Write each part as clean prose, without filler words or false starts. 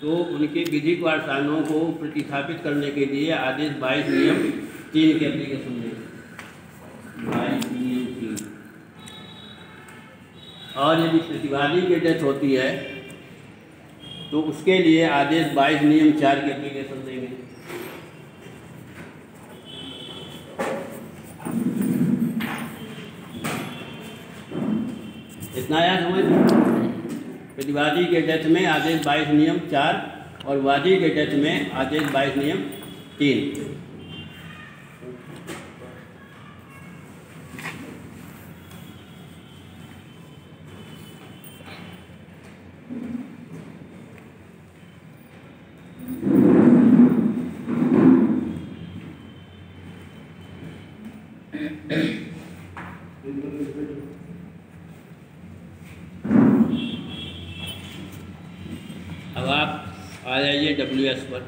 तो उनके विधिक वारसानों को प्रतिस्थापित करने के लिए आदेश 22 नियम 3 के एप्लीकेशन में 22 नियम 3। और यदि प्रतिवादी की डेथ होती है तो उसके लिए आदेश 22 नियम 4 के एप्लीकेशन देंगे। इतना आया समझ? प्रतिवादी के डेथ में आदेश 22 नियम 4 और वादी के डेथ में आदेश 22 नियम 3। अब आप आ जाइए WS पर।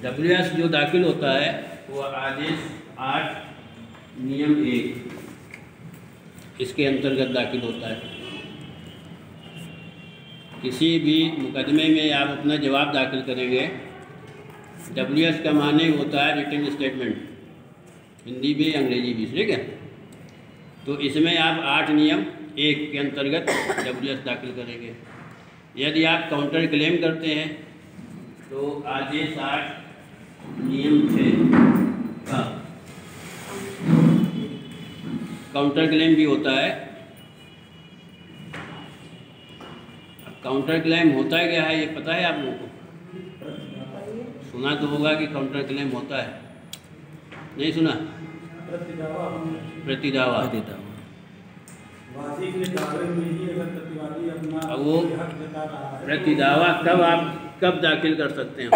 WS जो दाखिल होता है वो आदेश 8 नियम 1 इसके अंतर्गत दाखिल होता है। किसी भी मुकदमे में आप अपना जवाब दाखिल करेंगे, WS का माने होता है रिटन स्टेटमेंट, हिंदी भी अंग्रेजी भी, ठीक है। तो इसमें आप 8 नियम 1 के अंतर्गत WS दाखिल करेंगे। यदि आप काउंटर क्लेम करते हैं तो आदेश 8 नियम 6 का काउंटर क्लेम भी होता है। काउंटर क्लेम होता है क्या है ये पता है आप लोगों को? सुना तो होगा कि काउंटर क्लेम होता है, नहीं सुना? प्रतिदावा। अब वो प्रतिदावा कब दाखिल कर सकते हैं?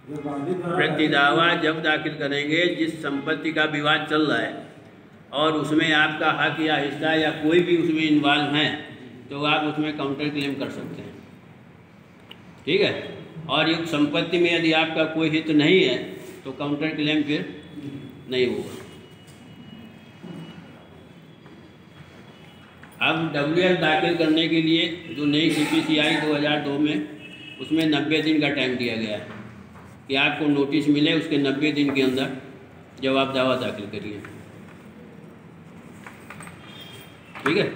प्रतिदावा जब दाखिल करेंगे जिस संपत्ति का विवाद चल रहा है और उसमें आपका हक या हिस्सा या कोई भी उसमें इन्वॉल्व है तो आप उसमें काउंटर क्लेम कर सकते हैं, ठीक है। और ये संपत्ति में यदि आपका कोई हित नहीं है तो काउंटर क्लेम फिर नहीं होगा। अब WS दाखिल करने के लिए जो नई CPC आई 2002 में, उसमें 90 दिन का टाइम दिया गया है कि आपको नोटिस मिले, उसके 90 दिन के अंदर जब आप दावा दाखिल करिए, ठीक है।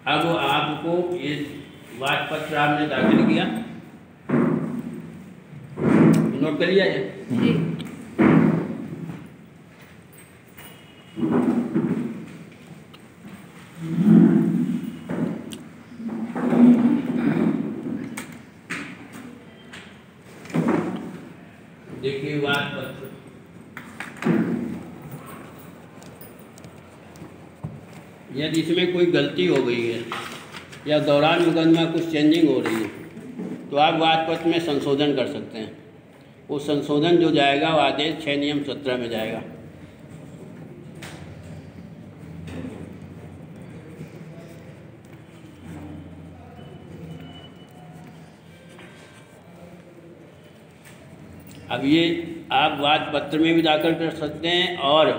अब आपको ये वाद पत्र आपने दाखिल किया, नोट कर लिया है? देखिए वाद पत्र, यदि इसमें कोई गलती हो गई है या दौरान मुकदमा कुछ चेंजिंग हो रही है तो आप वाद पत्र में संशोधन कर सकते हैं। वो संशोधन जो जाएगा वो आदेश 6 नियम 17 में जाएगा। अब ये आप वाद पत्र में भी दाखिल कर सकते हैं और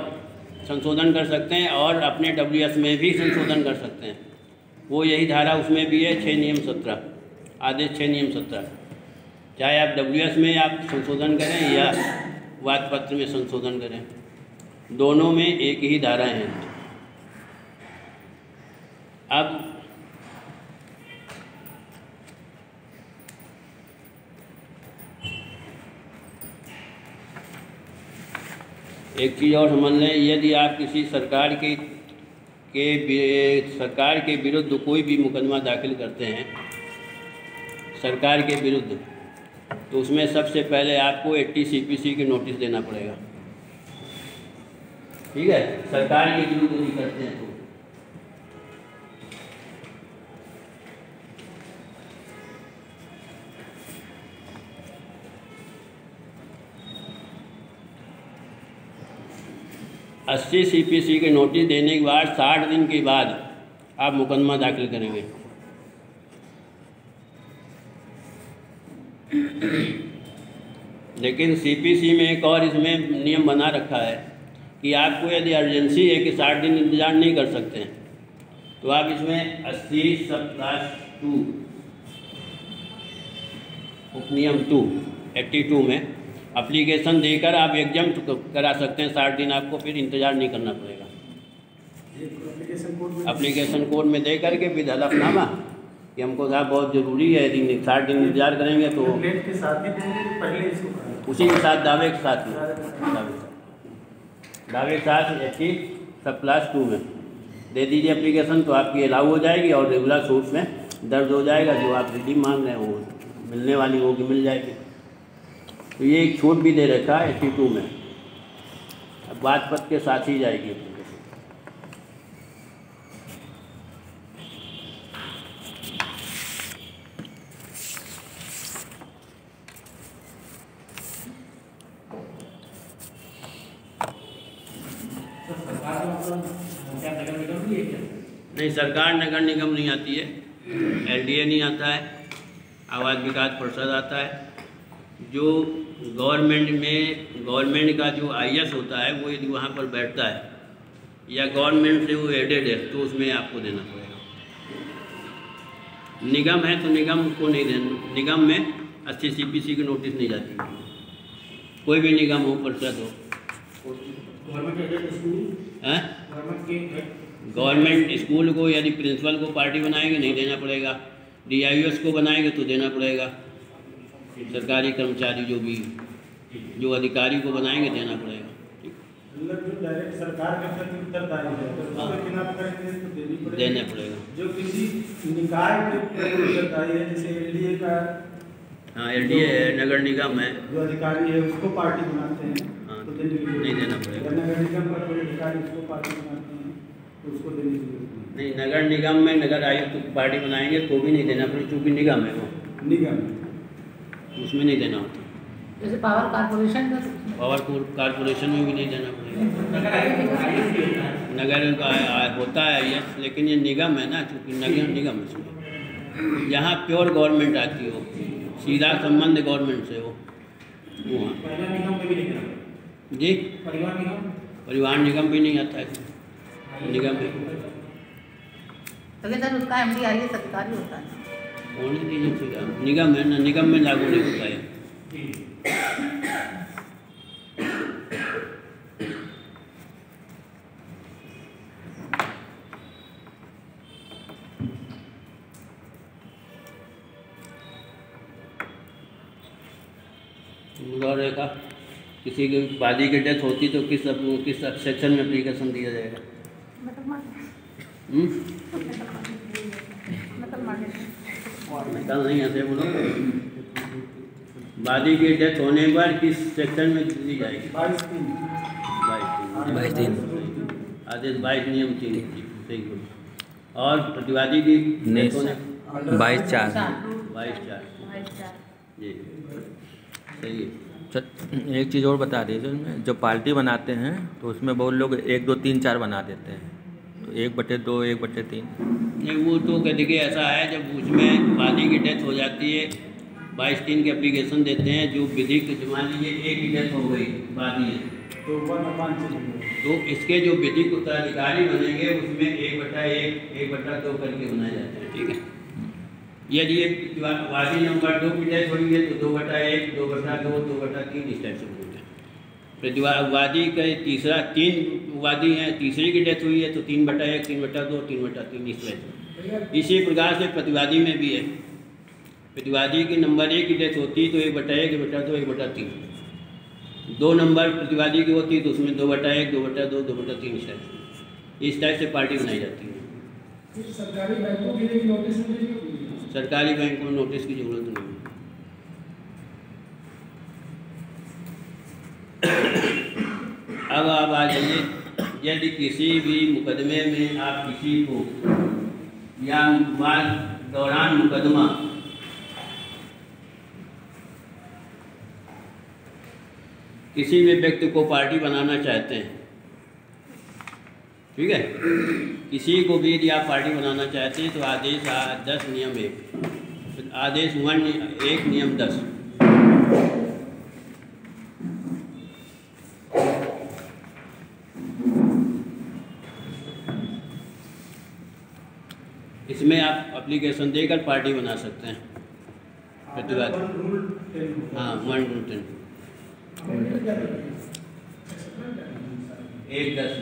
संशोधन कर सकते हैं और अपने WS में भी संशोधन कर सकते हैं। वो यही धारा उसमें भी है 6 नियम 17, आदेश 6 नियम 17। चाहे आप WS में आप संशोधन करें या वाद पत्र में संशोधन करें, दोनों में एक ही धाराएं हैं। अब एक चीज़ और समझ लें, यदि आप किसी सरकार के विरुद्ध कोई भी मुकदमा दाखिल करते हैं सरकार के विरुद्ध, तो उसमें सबसे पहले आपको 80 CPC की नोटिस देना पड़ेगा, ठीक है। सरकार के विरुद्ध नहीं करते हैं तो अस्सी CPC के नोटिस देने के बाद 60 दिन के बाद आप मुकदमा दाखिल करेंगे। लेकिन सीपीसी में एक और इसमें नियम बना रखा है कि आपको यदि अर्जेंसी है कि 60 दिन इंतज़ार नहीं कर सकते हैं तो आप इसमें 80/2 उपनियम 2 82 में एप्लीकेशन देकर आप एग्जाम करा सकते हैं। 60 दिन आपको फिर इंतज़ार नहीं करना पड़ेगा। एप्लीकेशन कोड में दे करके विद हलफनामा कि हमको साहब बहुत ज़रूरी है, यदि 60 दिन इंतजार करेंगे तो के साथ ही पहले इसको उसी के साथ दावे के साथ दावे के साथ 80/2 में दे दीजिए एप्लीकेशन, तो आपकी अलाउ हो जाएगी और रेगुलर सूट में दर्ज हो जाएगा। जो आप रिलीफ मांग रहे हैं वो मिलने वाली होगी, मिल जाएगी। तो ये एक छूट भी दे रखा है 82 में। अब बात पत के साथ ही जाएगी। नहीं, सरकार नगर निगम नहीं आती है, LDA नहीं आता है, आवास विकास परिषद आता है। जो गवर्नमेंट का जो IS होता है वो यदि वहाँ पर बैठता है या गवर्नमेंट से वो एडेड है तो उसमें आपको देना पड़ेगा। निगम है तो निगम को नहीं देना। निगम में 80 CPC की नोटिस नहीं जाती, कोई भी निगम हो, परिषद हो। गवर्नमेंट स्कूल को यदि प्रिंसिपल को पार्टी बनाएंगे नहीं देना पड़ेगा, DIOS को बनाएंगे तो देना पड़ेगा। सरकारी कर्मचारी जो अधिकारी को बनाएंगे देना पड़ेगा। मतलब जो डायरेक्ट सरकार के प्रति उत्तरदायी है उसको खिलाफ करेंगे तो देना पड़ेगा। जो किसी निकाय के प्रति उत्तरदायी है जैसे LDA का, हाँ LDA है, नगर निगम है, जो अधिकारी है उसको पार्टी बनाते हैं तो नहीं देना पड़ेगा। नगर निगम का कोई अधिकारी उसको पार्टी बनाते हैं तो उसको देने की जरूरत नहीं। नगर निगम में नगर आयुक्त को पार्टी बनाएंगे तो भी नहीं देना पड़ेगा, क्योंकि निगम है वो, निगम उसमें नहीं देना होता। जैसे पावर कारपोरेशन में भी नहीं देना पड़ेगा। नगर का होता है ये, लेकिन ये निगम है ना, चूँकि नगर निगम है इसमें जहाँ प्योर गवर्नमेंट आती हो, सीधा संबंध गवर्नमेंट से हो वो। जी, परिवहन निगम भी नहीं आता है, निगम है। तो सर उसका MD IAS अधिकारी होता है, होने दीजिए, निगम है ना, निगम में लागू नहीं होता है। मुद्दा किसी की वादी की डेथ होती तो किस सेक्शन में एप्लीकेशन दिया जाएगा? नहीं ऐसे बोलो। वादी की डेथ होने पर किस सेक्शन में दी जाएगी? 22 आदेश 22 नियम 3 सही बोलो। और प्रतिवादी की डेथ होने 22/4 जी सही है। एक चीज़ और बता दीजिए, उसमें जो पार्टी बनाते हैं तो उसमें बहुत लोग 1, 2, 3, 4 बना देते हैं, तो 1/2 1/3 नहीं, वो तो देखिए ऐसा है, जब उसमें वादी की डेथ हो जाती है 22/3 की एप्लीकेशन देते हैं। जो विधिक मान लीजिए एक की डेथ हो गई वादी है तो इसके जो विधिक उत्तराधिकारी बनेंगे उसमें 1/1 1/2 करके बनाए जाते हैं। ठीक है, यदि ये वादी नंबर 2 की डेथ हुई है तो 2/1 2/2 2/3 इस टाइप से बोलते हैं। वादी का तीसरा 3 वादी हैं, तीसरी की डेथ हुई है तो 3/1 3/2 3/3 इस टाइप। इसी प्रकार से प्रतिवादी में भी है। प्रतिवादी की नंबर 1 की डेथ होती तो 1/1 1/2 1/3। 2 नंबर प्रतिवादी की होती तो उसमें 2/1 2/2 2/3 इस टाइप से पार्टी बनाई जाती है। सरकारी बैंकों के लिए नोटिस सरकारी बैंक में नोटिस की जरूरत नहीं है। अब आप आ जाइए, यदि किसी भी मुकदमे में आप किसी को या दौरान मुकदमा किसी भी व्यक्ति को पार्टी बनाना चाहते हैं, ठीक है, किसी को भी यदि आप पार्टी बनाना चाहते हैं तो आदेश 10 नियम 1 आदेश 1 नियम 10 इसमें आप एप्लीकेशन देकर पार्टी बना सकते हैं प्रतिवादी। हाँ 1-10 1-10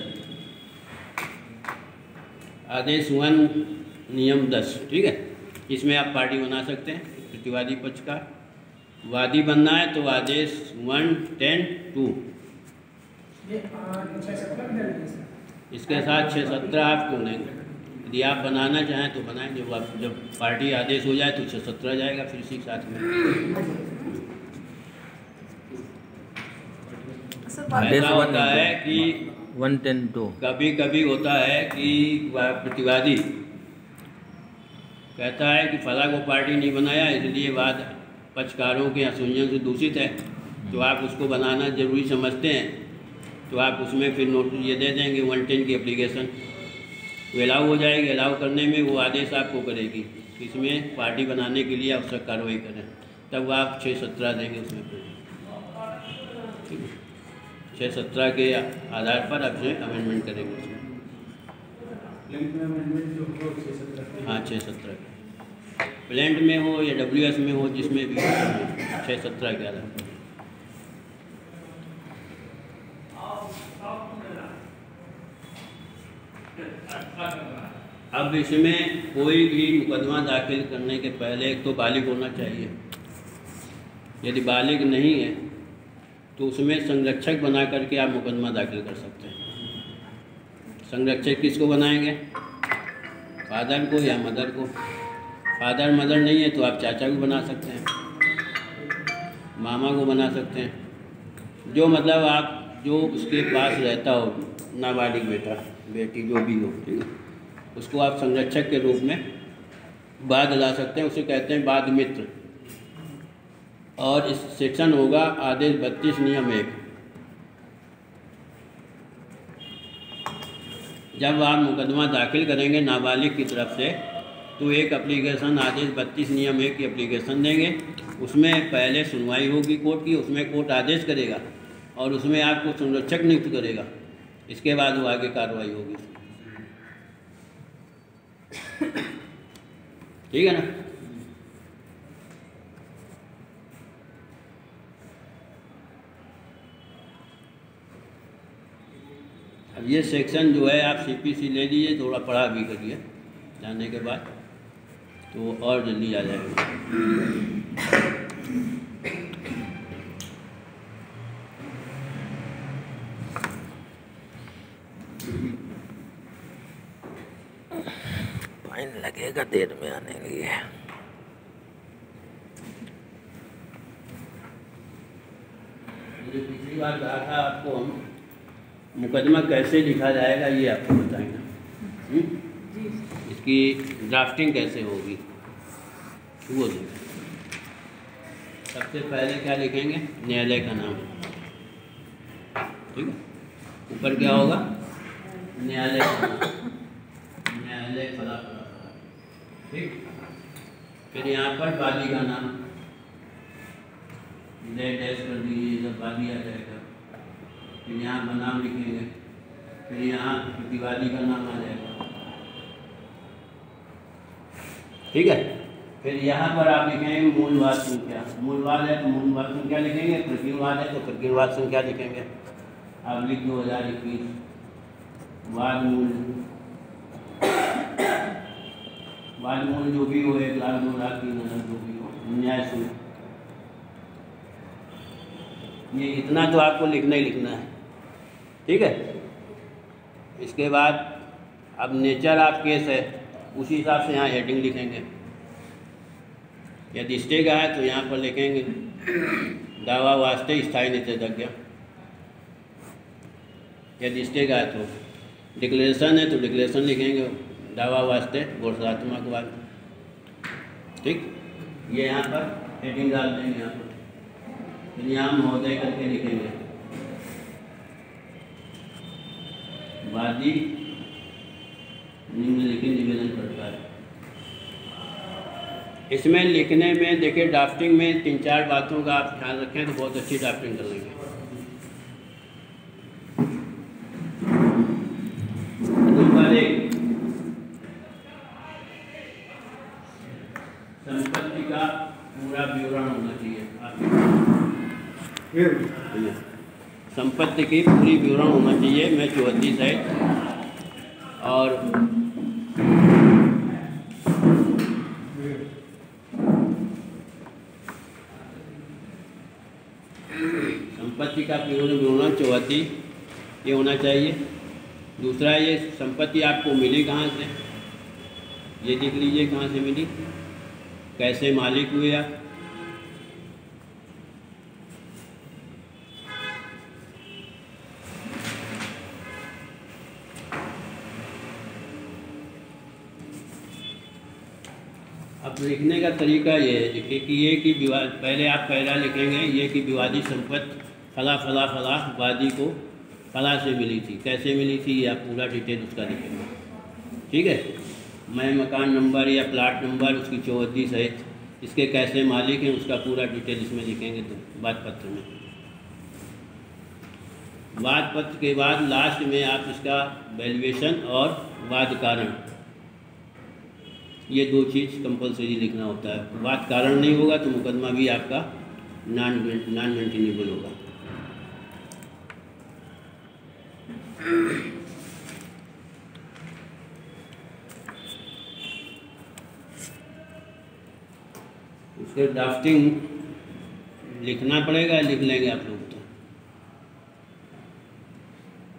आदेश 1 नियम 10, ठीक है। इसमें आप पार्टी बना सकते हैं प्रतिवादी पक्ष का। वादी बनना है तो आदेश 1-10-2 इसके साथ 6-17 आप क्यों देंगे। यदि आप बनाना चाहें तो बनाएं, जब पार्टी आदेश हो जाए तो 6-17 जाएगा फिर इसी के साथ में। ऐसा होता है कि 1-10-2 कभी कभी होता है कि प्रतिवादी कहता है कि फला को पार्टी नहीं बनाया इसलिए वाद पक्षकारों के असंजन से दूषित है, तो आप उसको बनाना जरूरी समझते हैं तो आप उसमें फिर नोटिस ये दे देंगे 110 की एप्लीकेशन, वो अलाउ हो जाएगी। अलाउ करने में वो आदेश आपको करेगी इसमें पार्टी बनाने के लिए आवश्यक कार्रवाई करें, तब आप 6-17 देंगे उसमें फिर 6-17 के आधार पर आपसे अमेंडमेंट करेंगे उसमें। हाँ 6-17 प्लेंट में हो या WS में हो, जिसमें भी 6-17 के आधार पर। अब इसमें कोई भी मुकदमा दाखिल करने के पहले एक तो बालिग होना चाहिए। यदि बालिग नहीं है तो उसमें संरक्षक बना करके आप मुकदमा दाखिल कर सकते हैं। संरक्षक किसको बनाएंगे, फादर को या मदर को। फादर मदर नहीं है तो आप चाचा को बना सकते हैं, मामा को बना सकते हैं, जो मतलब आप जो उसके पास रहता हो, नाबालिग बेटा बेटी जो भी हो, ठीक है, उसको आप संरक्षक के रूप में बाद ला सकते हैं। उसे कहते हैं बाद मित्र। और इस सेक्शन होगा आदेश 32 नियम 1। जब आप मुकदमा दाखिल करेंगे नाबालिग की तरफ से तो एक एप्लीकेशन आदेश 32 नियम 1 की एप्लीकेशन देंगे। उसमें पहले सुनवाई होगी कोर्ट की, उसमें कोर्ट आदेश करेगा और उसमें आपको संरक्षक नियुक्त करेगा। इसके बाद वो आगे कार्रवाई होगी, ठीक है ना। अब ये सेक्शन जो है आप CPC ले लीजिए, थोड़ा पढ़ा भी करिए, जाने के बाद तो और जल्दी आ जाएगा। फाइन लगेगा देर में आने के लिए। पिछली बार कहा था आपको हम मुकदमा कैसे लिखा जाएगा ये आपको बताएंगे। इसकी ड्राफ्टिंग कैसे होगी वो देखें। सबसे पहले क्या लिखेंगे, न्यायालय का नाम, ठीक है। ऊपर क्या होगा, न्यायालय का नाम, न्यायालय फला फला फला, ठीक। फिर यहाँ पर वादी का नाम डैश कर दीजिए, जब वादी आ जाएगा। फिर यहाँ बनाम लिखेंगे, फिर यहाँ प्रतिवादी का नाम आ जाएगा, ठीक है। फिर यहाँ पर आप लिखेंगे मूलवाद संख्या। मूलवाद है तो मूलवाद संख्या लिखेंगे, प्रकीर्णवाद है तो प्रकीर्णवाद संख्या लिखेंगे। आप लिख 2021 वाद मूल जो भी हो, 1 लाख 2 लाख 3 हज़ार जो भी हो, न्याय शुल्क। ये इतना तो आपको लिखना ही लिखना है, ठीक है। इसके बाद अब नेचर ऑफ केस है, उसी हिसाब से यहाँ हेडिंग लिखेंगे। यदि स्टे का है तो यहाँ पर लिखेंगे दावा वास्ते स्थायी निषेधाज्ञा। यदि स्टे का है तो डिक्लेरेशन है तो डिक्लेरेशन लिखेंगे दावा वास्ते घोषणात्मक वाद, ठीक। ये यहाँ पर हेडिंग डाल देंगे, यहाँ पर फिर यहाँ महोदय करके लिखेंगे वादी निम्नलिखित निवेदन करता है। इसमें लिखने में देखिए ड्राफ्टिंग में 3-4 बातों का आप ध्यान रखें तो बहुत अच्छी ड्राफ्टिंग कर लेंगे। नंबर 1, संपत्ति की पूरी विवरण होना चाहिए। मैं चौहद्दी सहित और संपत्ति का पूर्ण विवरण चौहद्दी ये होना चाहिए। दूसरा, ये संपत्ति आपको मिली कहाँ से, ये देख लीजिए कहाँ से मिली, कैसे मालिक हुए आप। अब लिखने का तरीका ये है, देखिए कि ये कि विवाद, पहले आप पहला लिखेंगे ये कि विवादी संपत्ति फला फला फला वादी को फला से मिली थी, कैसे मिली थी ये आप पूरा डिटेल उसका लिखेंगे। ठीक है, मैं मकान नंबर या प्लाट नंबर उसकी चौहद्दी सहित इसके कैसे मालिक हैं उसका पूरा डिटेल इसमें लिखेंगे तो वाद पत्र में। वाद पत्र के बाद लास्ट में आप इसका वैल्यूएशन और वाद कारण, ये दो चीज़ कंपलसरी लिखना होता है। वाद कारण नहीं होगा तो मुकदमा भी आपका नॉन मेंटेनेबल होगा। उसके ड्राफ्टिंग लिखना पड़ेगा, लिख लेंगे आप लोग तो।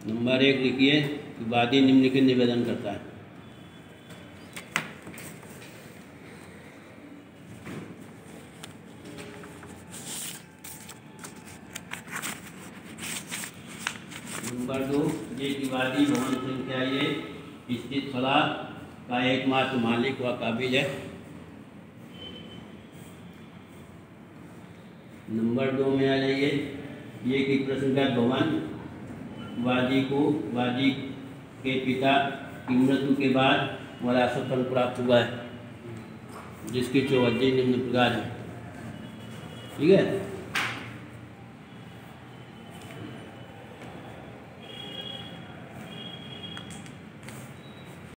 नंबर 1 लिखिए कि वादी निम्नलिखित निवेदन करता है। नंबर 2, ये विवादी भवन संख्या ये स्थित फला का एकमात्र मालिक व काबिज है। नंबर 2 में आ जाइए, ये कि प्रसंगत भवन वादी के पिता की मृत्यु के बाद वरासत पर प्राप्त हुआ है, जिसकी चौहद्दी निम्न प्रकार है। ठीक है।